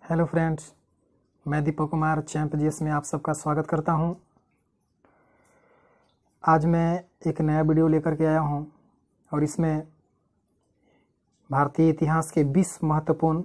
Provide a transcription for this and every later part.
Hello friends, मैं Deepak Kumar champ GS में आप सबका स्वागत करता हूं। आज मैं एक नया वीडियो लेकर के आया हूं और इसमें भारतीय इतिहास के 20 महत्वपूर्ण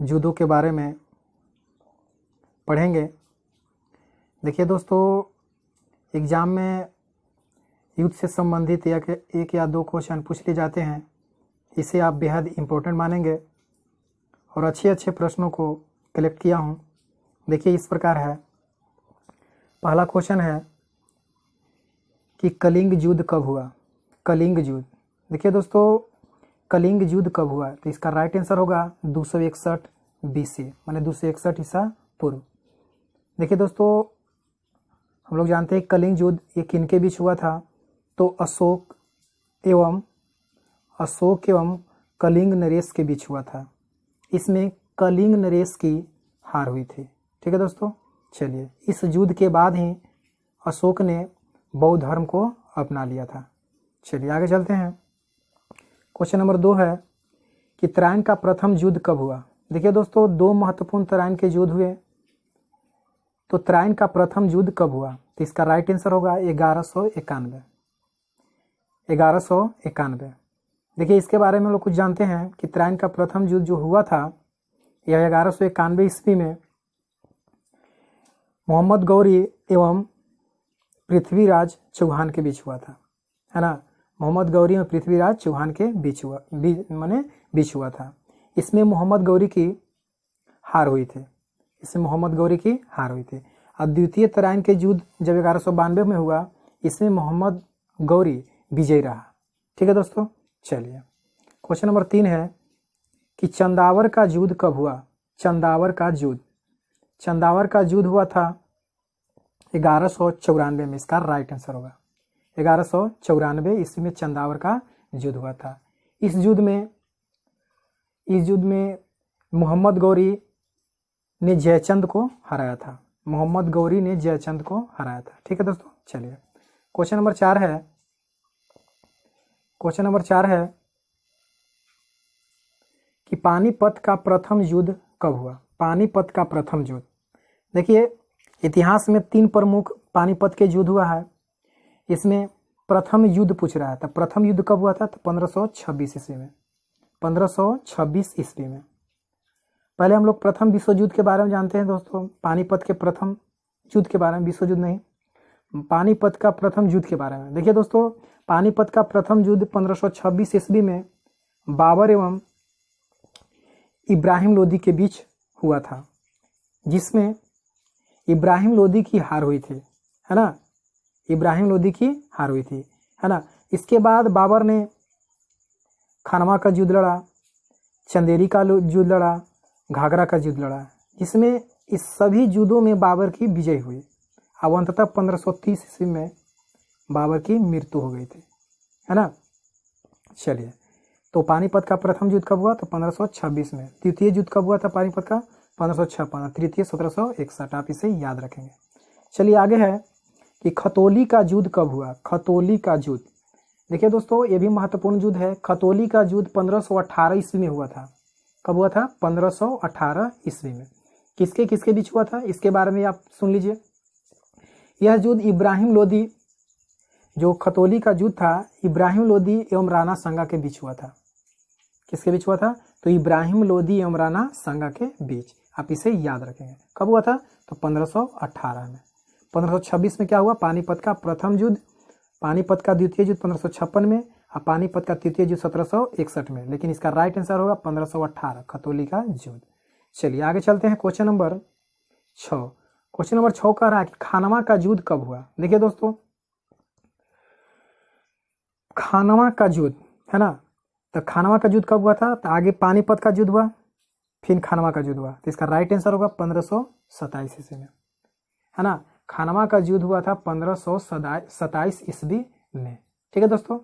युद्धों के बारे में पढ़ेंगे। देखिए दोस्तों, एग्ज़ाम में युद्ध से संबंधित एक या दो क्वेश्चन पूछ लिए जाते हैं। इसे आप बेहद इम्पोर्टेंट मानेंगे और अच्छे प्रश्नों को कलेक्ट किया हूँ। देखिए इस प्रकार है। पहला क्वेश्चन है कि कलिंग युद्ध कब हुआ। कलिंग युद्ध, देखिए दोस्तों, कलिंग युद्ध कब हुआ, तो इसका राइट आंसर होगा 261 BC, माने 261 ईसा पूर्व। देखिए दोस्तों, हम लोग जानते हैं कलिंग युद्ध ये किनके बीच हुआ था, तो अशोक एवं कलिंग नरेश के बीच हुआ था। इसमें कलिंग नरेश की हार हुई थी। ठीक है दोस्तों, चलिए इस युद्ध के बाद ही अशोक ने बौद्ध धर्म को अपना लिया था। चलिए आगे चलते हैं। क्वेश्चन नंबर 2 है कि तराइन का प्रथम युद्ध कब हुआ। देखिए दोस्तों, दो महत्वपूर्ण तराइन के युद्ध हुए, तो तराइन का प्रथम युद्ध कब हुआ, तो इसका राइट आंसर होगा 1191। देखिए इसके बारे में हम लोग कुछ जानते हैं कि तराइन का प्रथम युद्ध जो हुआ था यह 1191 ईस्वी में मोहम्मद गौरी एवं पृथ्वीराज चौहान के बीच हुआ था, है ना। मोहम्मद गौरी और पृथ्वीराज चौहान के बीच हुआ था। इसमें मोहम्मद गौरी की हार हुई थी। और द्वितीय तराइन के युद्ध जब 1192 में हुआ, इसमें मोहम्मद गौरी विजयी रहा। ठीक है दोस्तों, चलिए क्वेश्चन नंबर 3 है कि चंदावर का युद्ध कब हुआ। चंदावर का युद्ध हुआ था 1194 में। इसका राइट आंसर होगा 1194 ईस्वी में चंदावर का युद्ध हुआ था। इस युद्ध में मोहम्मद गौरी ने जयचंद को हराया था। ठीक है दोस्तों, चलिए क्वेश्चन नंबर 4 है कि पानीपत का प्रथम युद्ध कब हुआ। पानीपत का प्रथम युद्ध, देखिए इतिहास में 3 प्रमुख पानीपत के युद्ध हुआ है। इसमें प्रथम युद्ध पूछ रहा था। प्रथम युद्ध कब हुआ था, तो 1526 ईस्वी में। पहले हम लोग प्रथम विश्व युद्ध के बारे में जानते हैं दोस्तों। पानीपत के प्रथम युद्ध के बारे में, विश्व युद्ध नहीं, पानीपत का प्रथम युद्ध के बारे में। देखिए दोस्तों, पानीपत का प्रथम युद्ध 1526 ईस्वी में बाबर एवं इब्राहिम लोदी के बीच हुआ था, जिसमें इब्राहिम लोदी की हार हुई थी, है ना। इसके बाद बाबर ने खानवा का युद्ध लड़ा, चंदेरी का युद्ध लड़ा, घाघरा का युद्ध लड़ा, जिसमें इस सभी युद्धों में बाबर की विजय हुई। अब अंततः 1530 ईस्वी में बाबर की मृत्यु हो गई थी, है ना। चलिए, तो पानीपत का प्रथम युद्ध कब हुआ, तो 1526 में। द्वितीय युद्ध कब हुआ था पानीपत का, 1556। तृतीय 1761। आप इसे याद रखेंगे। चलिए आगे है कि खतौली का युद्ध कब हुआ। खतौली का युद्ध, देखिए दोस्तों, ये भी महत्वपूर्ण युद्ध है। खतौली का युद्ध 1518 ईस्वी में हुआ था। कब हुआ था, 1518 ईस्वी में। किसके बीच हुआ था, इसके बारे में आप सुन लीजिए। यह युद्ध इब्राहिम लोदी, जो खतौली का युद्ध था, इब्राहिम लोदी एवं राणा सांगा के बीच हुआ था। किसके बीच हुआ था, तो इब्राहिम लोदी एवं राणा सांगा के बीच। आप इसे याद रखेंगे। कब हुआ था, तो 1518 में। 1526 में क्या हुआ, पानीपत का प्रथम युद्ध। पानीपत का द्वितीय युद्ध 1556 में, और पानीपत का तृतीय युद्ध 1761 में। लेकिन इसका राइट आंसर होगा 1518, खतौली का युद्ध। चलिए आगे चलते हैं। क्वेश्चन नंबर 6 कह रहा है कि खानवा का युद्ध कब हुआ। देखिए दोस्तों, खानवा का युद्ध, है ना, तो खानवा का युद्ध कब हुआ था, तो आगे पानीपत का युद्ध हुआ, फिर खानवा का युद्ध हुआ। तो इसका राइट आंसर होगा 1527 ईस्वी में, है ना। खानवा का युद्ध हुआ था 1527 ईस्वी में। ठीक है दोस्तों,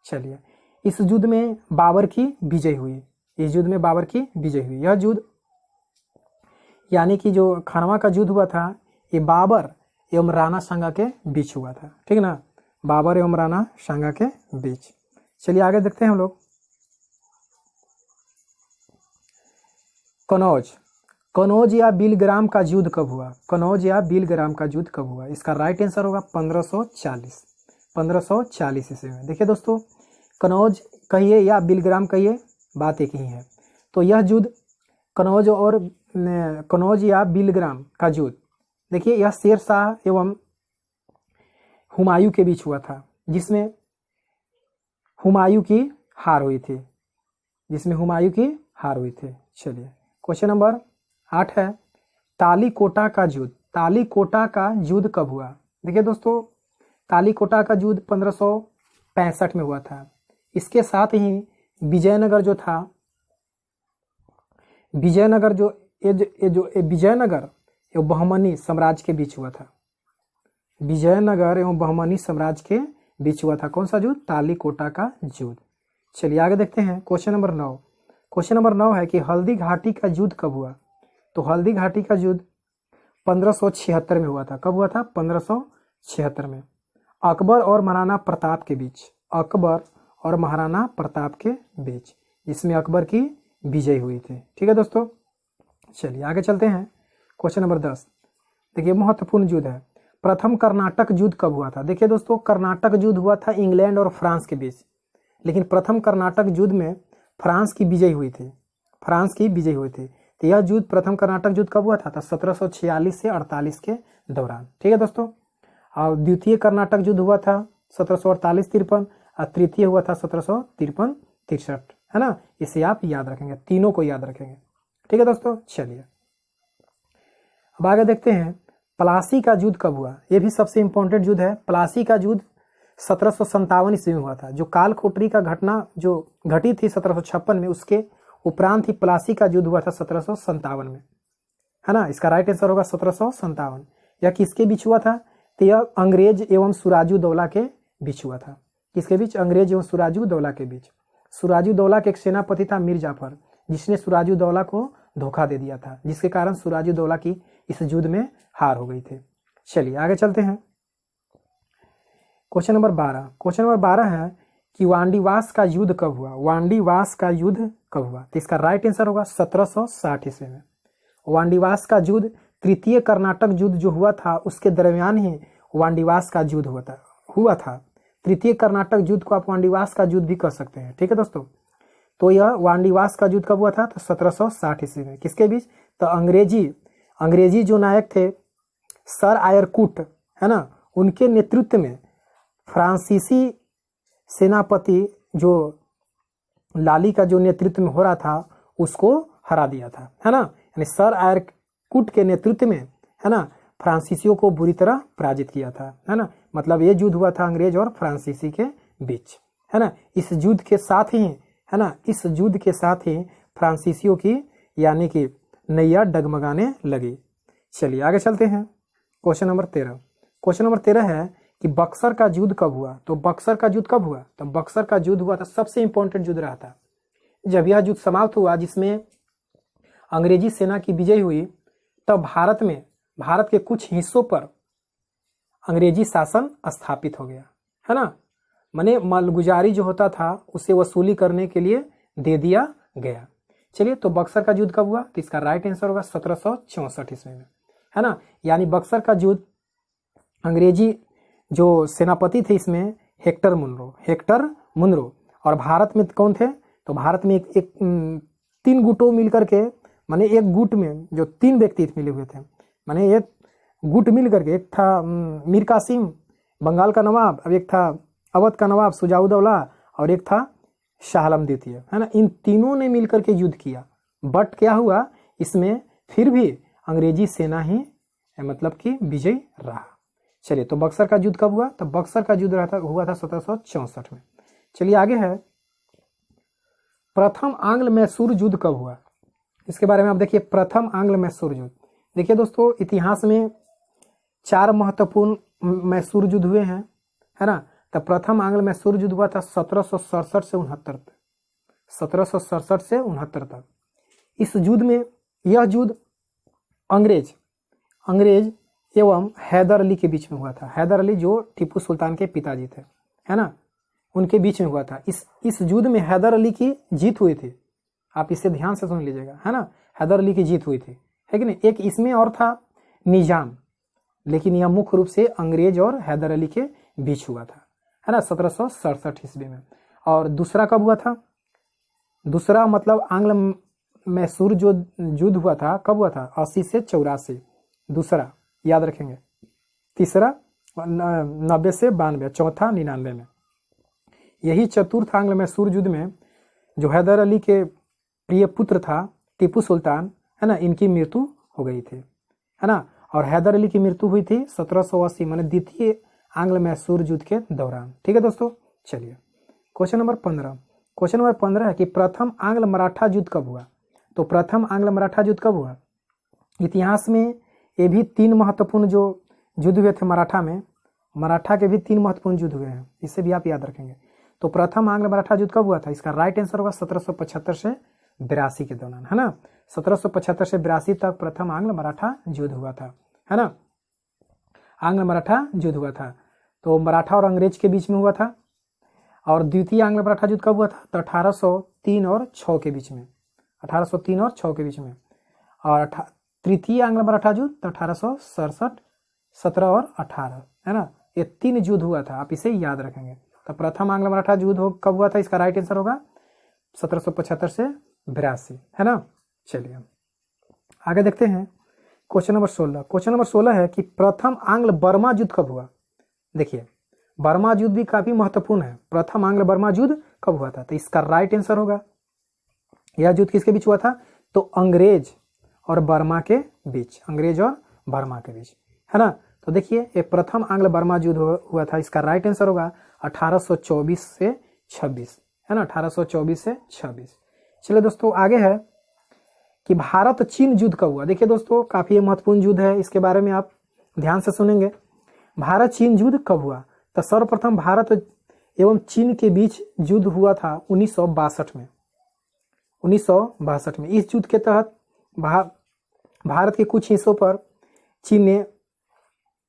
चलिए इस युद्ध में बाबर की विजय हुई। यह युद्ध यानी कि जो खानवा का युद्ध हुआ था, ये बाबर एवं राणा सांगा के बीच हुआ था। ठीक है ना, बाबर एवं राणा सांगा के बीच। चलिए आगे देखते हैं हम लोग। कनौज, कनौज या बिलग्राम का युद्ध कब हुआ? कनौज या बिलग्राम का युद्ध कब हुआ? इसका राइट आंसर होगा 1540, 1540 ईस्वी में। देखिए दोस्तों, कनौज कहिए या बिलग्राम कहिए, बात एक ही है। तो यह युद्ध कनौज या बिलग्राम का युद्ध, देखिए यह शेर शाह एवं हुमायूं के बीच हुआ था, जिसमें हुमायूं की हार हुई थी, जिसमें हुमायूं की हार हुई थी। चलिए क्वेश्चन नंबर 8 है, तालीकोटा का युद्ध, तालीकोटा का युद्ध कब हुआ? देखिए दोस्तों, तालीकोटा का युद्ध 1565 में हुआ था। इसके साथ ही विजयनगर जो था, विजयनगर विजयनगर एवं बहमनी साम्राज्य के बीच हुआ था, विजयनगर एवं बहमनी साम्राज्य के बीच हुआ था। कौन सा युद्ध? तालीकोटा का युद्ध। चलिए आगे देखते हैं क्वेश्चन नंबर 9। क्वेश्चन नंबर 9 है कि हल्दी घाटी का युद्ध कब हुआ? तो हल्दी घाटी का युद्ध 1576 में हुआ था। कब हुआ था? 1576 में, अकबर और महाराणा प्रताप के बीच, अकबर और महाराणा प्रताप के बीच, जिसमें अकबर की विजय हुई थी। ठीक है दोस्तों, चलिए आगे चलते हैं क्वेश्चन नंबर 10। देखिए महत्वपूर्ण युद्ध है, प्रथम कर्नाटक युद्ध कब हुआ था? देखिए दोस्तों, कर्नाटक युद्ध हुआ था इंग्लैंड और फ्रांस के बीच, लेकिन प्रथम कर्नाटक युद्ध में फ्रांस की विजय हुई थी, फ्रांस की विजय हुई थी। तो यह युद्ध, प्रथम कर्नाटक युद्ध कब हुआ था? 1746 से 48 के दौरान। ठीक है दोस्तों, और द्वितीय कर्नाटक युद्ध हुआ था 1748-53 और तृतीय हुआ था 1753-63, है ना। इसे आप याद रखेंगे, तीनों को याद रखेंगे। ठीक है दोस्तों, चलिए अब आगे देखते हैं, प्लासी का युद्ध कब हुआ? ये भी सबसे इंपॉर्टेंट युद्ध है। प्लासी का युद्ध 1757 ईस्वी में हुआ था। जो कालकोटरी का घटना जो घटी थी 1756 में, उसके उपरांत ही प्लासी का युद्ध हुआ था 1757 में, है ना। इसका राइट आंसर होगा 1757। यह किसके बीच हुआ था? तो यह अंग्रेज एवं सुराजुद्दौला के बीच हुआ था। किसके बीच? अंग्रेज एवं सुराजुद्दौला के बीच। सुराजुद्दौला के एक सेनापति था मीर जाफर, जिसने सुराजुद्दौला को धोखा दे दिया था, जिसके कारण सुराजुद्दौला की इस युद्ध में हार हो गई थी। चलिए आगे चलते हैं क्वेश्चन नंबर 12। क्वेश्चन नंबर 12 है कि वांडीवास का युद्ध कब हुआ? वांडीवास का युद्ध कब हुआ? तो इसका राइट आंसर होगा 1760 ईस्वी में। वांडीवास का युद्ध तृतीय कर्नाटक युद्ध जो हुआ था, उसके दरमियान ही वांडीवास का युद्ध हुआ था। तृतीय कर्नाटक युद्ध को आप वांडीवास का युद्ध भी कह सकते हैं। ठीक है दोस्तों, तो यह वांडीवास का युद्ध कब हुआ था? तो 1760 ईस्वी में। किसके बीच? तो अंग्रेजी जो नायक थे सर आयरकुट, है ना, उनके नेतृत्व में फ्रांसीसी सेनापति जो लाली का जो नेतृत्व में हो रहा था, उसको हरा दिया था, है ना। यानी सर आयरकुट के नेतृत्व में, है ना, फ्रांसीसियों को बुरी तरह पराजित किया था, है ना। मतलब ये युद्ध हुआ था अंग्रेज और फ्रांसीसी के बीच, है ना। इस युद्ध के साथ ही, है ना, इस युद्ध के साथ ही फ्रांसीसियों की यानी कि नैया डगमगाने लगी। चलिए आगे चलते हैं क्वेश्चन नंबर 13। क्वेश्चन नंबर 13 है कि बक्सर का युद्ध कब हुआ? तो बक्सर का युद्ध कब हुआ? तो बक्सर का युद्ध हुआ था, सबसे इंपॉर्टेंट युद्ध रहा था। जब यह युद्ध समाप्त हुआ, जिसमें अंग्रेजी सेना की विजय हुई, तब भारत के कुछ हिस्सों पर अंग्रेजी शासन स्थापित हो गया, है ना। माने मालगुजारी जो होता था उसे वसूली करने के लिए दे दिया गया। चलिए, तो बक्सर का युद्ध कब हुआ? तो इसका राइट आंसर होगा 1764 ईस्वी में, है ना। यानी बक्सर का युद्ध, अंग्रेजी जो सेनापति थे इसमें हेक्टर मुनरो, और भारत में कौन थे? तो भारत में एक 3 गुटों मिलकर के, माने एक गुट में जो 3 व्यक्ति मिले हुए थे, माने एक गुट मिल करके, एक था मीर कासिम बंगाल का नवाब, अब एक था अवध का नवाब सुजाउद्दौला, और एक था शाह आलम द्वितीय, है ना। इन तीनों ने मिलकर के युद्ध किया, बट क्या हुआ इसमें, फिर भी अंग्रेजी सेना ही मतलब कि विजय रहा। चलिए, तो बक्सर का युद्ध कब हुआ? तो बक्सर का युद्ध हुआ था 1764 में। चलिए आगे है, प्रथम आंग्ल मैसूर युद्ध कब हुआ? इसके बारे में आप देखिए, प्रथम आंग्ल मैसूर युद्ध। देखिए दोस्तों, इतिहास में 4 महत्वपूर्ण मैसूर युद्ध हुए हैं, है ना। तो प्रथम आंग्ल मैसूर युद्ध हुआ था 1767 से 69 तक, 1767 से 69 तक। इस युद्ध में, यह युद्ध अंग्रेज एवं हैदर अली के बीच में हुआ था। हैदर अली जो टीपू सुल्तान के पिताजी थे, है ना, उनके बीच में हुआ था। इस युद्ध में हैदर अली की जीत हुई थी। आप इसे ध्यान से सुन लीजिएगा, है ना। हैदर अली की जीत हुई थी, है कि नहीं। एक इसमें और था निजाम, लेकिन यह मुख्य रूप से अंग्रेज और हैदर अली के बीच हुआ था, है ना, 1767 ईस्वी में। और दूसरा कब हुआ था? दूसरा मतलब आंग्ल मैसूर जो युद्ध हुआ था, कब हुआ था? 80 से 84। दूसरा याद रखेंगे। तीसरा 90 से 92, चौथा 99 में। यही चतुर्थ आंग्ल मैसूर युद्ध में जो हैदर अली के प्रिय पुत्र था टीपू सुल्तान, है ना, इनकी मृत्यु हो गई थी, है ना। और हैदर अली की मृत्यु हुई थी 1780 माने द्वितीय आंग्ल मैसूर युद्ध के दौरान। ठीक है दोस्तों, चलिए क्वेश्चन नंबर 15। क्वेश्चन नंबर 15 है कि प्रथम आंग्ल मराठा युद्ध कब हुआ? तो प्रथम आंग्ल मराठा युद्ध कब हुआ? इतिहास में ये भी 3 महत्वपूर्ण जो युद्ध हुए थे मराठा में, मराठा के भी 3 महत्वपूर्ण युद्ध हुए हैं, इसे भी आप याद रखेंगे। तो प्रथम आंग्ल मराठा युद्ध कब हुआ था? इसका राइट आंसर होगा 1775 से 82 के दौरान, है ना। 1775 से 82 तक प्रथम आंग्ल मराठा युद्ध हुआ था, है ना। आंग्ल मराठा युद्ध हुआ था, तो मराठा और अंग्रेज के बीच में हुआ था। और द्वितीय आंग्ल मराठा युद्ध कब हुआ था? तो 1803 और 6 के बीच में, 1803 और 6 के बीच में। और तृतीय आंग्ल मराठा युद्ध तो 1867, 17 और 18, है ना। ये 3 युद्ध हुआ था, आप इसे याद रखेंगे। तो प्रथम आंग्ल मराठा युद्ध कब हुआ था? इसका राइट आंसर होगा 1775 से 82, है ना। चलिए आगे देखते हैं क्वेश्चन नंबर 16। क्वेश्चन नंबर 16 है कि प्रथम आंग्ल बर्मा युद्ध कब हुआ? देखिए बर्मा युद्ध भी काफी महत्वपूर्ण है। प्रथम आंग्ल बर्मा युद्ध कब हुआ था? तो इसका राइट आंसर होगा, यह युद्ध किसके बीच हुआ था? तो अंग्रेज और बर्मा के बीच, अंग्रेज और बर्मा के बीच, है ना। तो देखिए ये प्रथम आंग्ल बर्मा युद्ध हुआ था, इसका राइट आंसर होगा 1824 से 26, है ना, 1824 से 26। चलिए दोस्तों आगे है कि भारत चीन युद्ध कब हुआ? देखिए दोस्तों काफी महत्वपूर्ण युद्ध है, इसके बारे में आप ध्यान से सुनेंगे। भारत चीन युद्ध कब हुआ? तो सर्वप्रथम भारत एवं चीन के बीच युद्ध हुआ था 1962 में, 1962 में। इस युद्ध के तहत भारत के कुछ हिस्सों पर चीन ने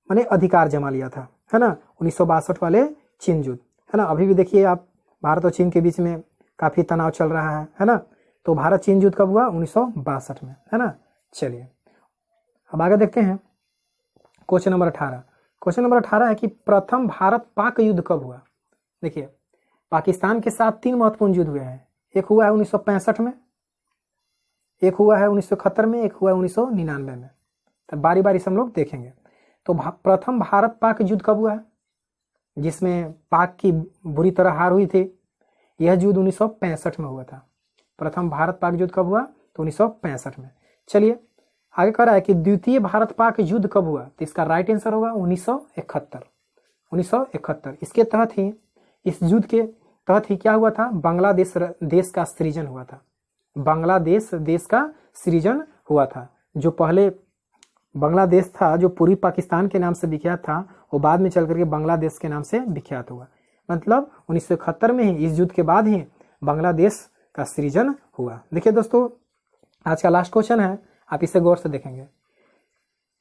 माने अधिकार जमा लिया था, है ना, 1962 वाले चीन युद्ध, है ना। अभी भी देखिए आप भारत और चीन के बीच में काफी तनाव चल रहा है ना। तो भारत चीन युद्ध कब हुआ? 1962 में, है ना। चलिए अब आगे देखते हैं क्वेश्चन नंबर 18। क्वेश्चन नंबर 18 है कि प्रथम भारत पाक युद्ध कब हुआ? देखिए पाकिस्तान के साथ 3 महत्वपूर्ण युद्ध हुए हैं। एक हुआ है 1965 में, एक हुआ है 1971 में, एक हुआ है 1999 में। तो बारी बारी से हम लोग देखेंगे। तो प्रथम भारत पाक युद्ध कब हुआ है, जिसमें पाक की बुरी तरह हार हुई थी? यह युद्ध 1965 में हुआ था। प्रथम भारत पाक युद्ध कब हुआ? तो 1965 में। चलिए आगे कह रहा है कि द्वितीय भारत पाक युद्ध कब हुआ? तो इसका राइट आंसर होगा 1971, 1971। इसके तहत ही, इस युद्ध के तहत ही क्या हुआ था? बांग्लादेश देश का सृजन हुआ था। बांग्लादेश देश का सृजन हुआ था। जो पहले बांग्लादेश था, जो पूर्वी पाकिस्तान के नाम से विख्यात था, वो बाद में चल करके बांग्लादेश के नाम से विख्यात हुआ। मतलब 1971 में ही, इस युद्ध के बाद ही बांग्लादेश का सृजन हुआ। देखिए दोस्तों आज का लास्ट क्वेश्चन है, आप इसे गौर से देखेंगे।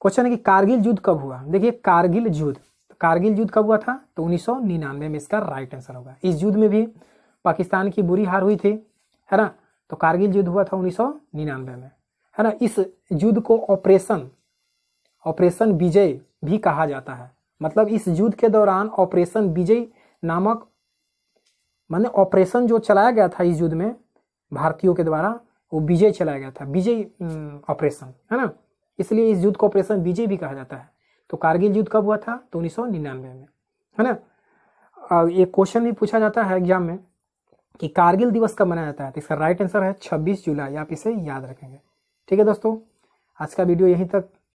क्वेश्चन है कि कारगिल युद्ध कब हुआ? देखिए कारगिल युद्ध, कारगिल युद्ध कब हुआ था? तो 1999 में इसका राइट आंसर होगा। इस युद्ध में भी पाकिस्तान की बुरी हार हुई थी, है ना। तो कारगिल युद्ध हुआ था 1999 में, है ना। इस युद्ध को ऑपरेशन विजय भी कहा जाता है। मतलब इस युद्ध के दौरान ऑपरेशन विजय नामक माने ऑपरेशन जो चलाया गया था इस युद्ध में भारतीयों के द्वारा, वो विजय चलाया गया था, विजय ऑपरेशन, है ना। इसलिए इस युद्ध को ऑपरेशन विजय भी कहा जाता है। तो कारगिल युद्ध कब हुआ था? तो 1999 में, है ना। एक क्वेश्चन भी पूछा जाता है एग्जाम में कि कारगिल दिवस कब मनाया जाता है? तो इसका राइट आंसर है 26 जुलाई। आप इसे याद रखेंगे। ठीक है दोस्तों, आज का वीडियो यहीं तक